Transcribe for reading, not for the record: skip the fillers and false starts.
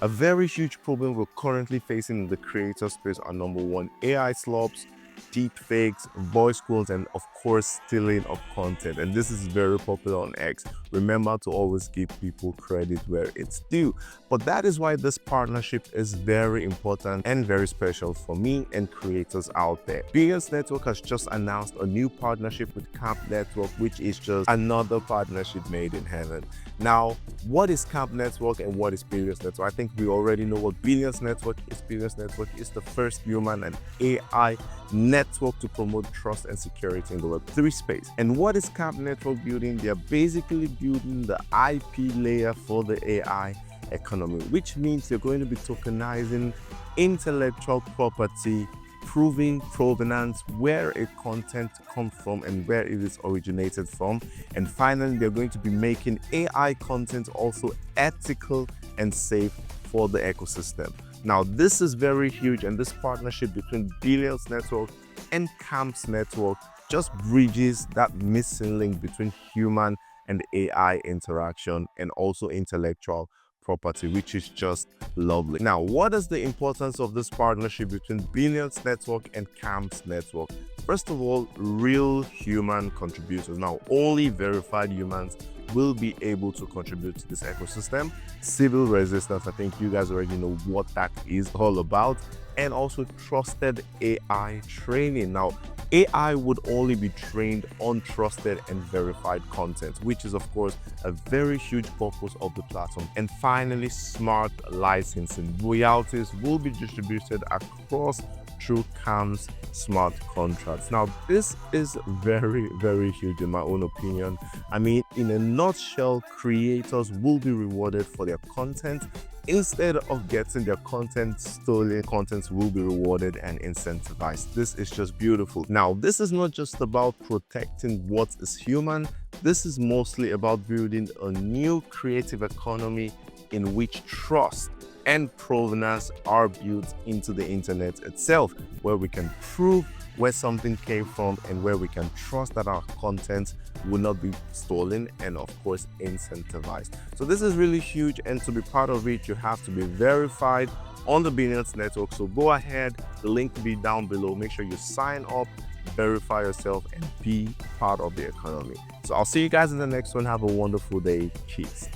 A very huge problem we're currently facing in the creator space are number one, AI slops, deepfakes, voice clones, and of course, stealing of content. And this is very popular on X. Remember to always give people credit where it's due. But that is why this partnership is very important and very special for me and creators out there. Billions Network has just announced a new partnership with Camp Network, which is just another partnership made in heaven. Now, what is Camp Network and what is Billions Network? I think we already know what Billions Network is. Billions Network is the first human and AI network to promote trust and security in the Web3 space. And what is Camp Network building? They're basically building the IP layer for the AI economy, which means you're going to be tokenizing intellectual property, proving provenance, where a content comes from and where it is originated from. And finally, they're going to be making AI content also ethical and safe for the ecosystem. Now, this is very huge, and this partnership between Billions Network and Camp's Network just bridges that missing link between human and AI interaction and also intellectual property, which is just lovely. Now, what is the importance of this partnership between Billions Network and Camp's Network? First of all, real human contributors. Now, only verified humans will be able to contribute to this ecosystem. Civil resistance, I think you guys already know what that is all about. And also trusted AI training. Now, AI would only be trained on trusted and verified content, which is of course a very huge purpose of the platform. And finally, smart licensing. Royalties will be distributed across through Camp's smart contracts. Now, this is very, very huge in my own opinion. I mean, in a nutshell, creators will be rewarded for their content. Instead of getting their content stolen, contents will be rewarded and incentivized. This is just beautiful. Now, this is not just about protecting what is human. This is mostly about building a new creative economy in which trust and provenance are built into the internet itself, where we can prove where something came from and where we can trust that our content will not be stolen and of course incentivized. So this is really huge, and to be part of it, you have to be verified on the Billions Network. So go ahead, the link will be down below. Make sure you sign up, verify yourself, and be part of the economy. So I'll see you guys in the next one. Have a wonderful day. Peace.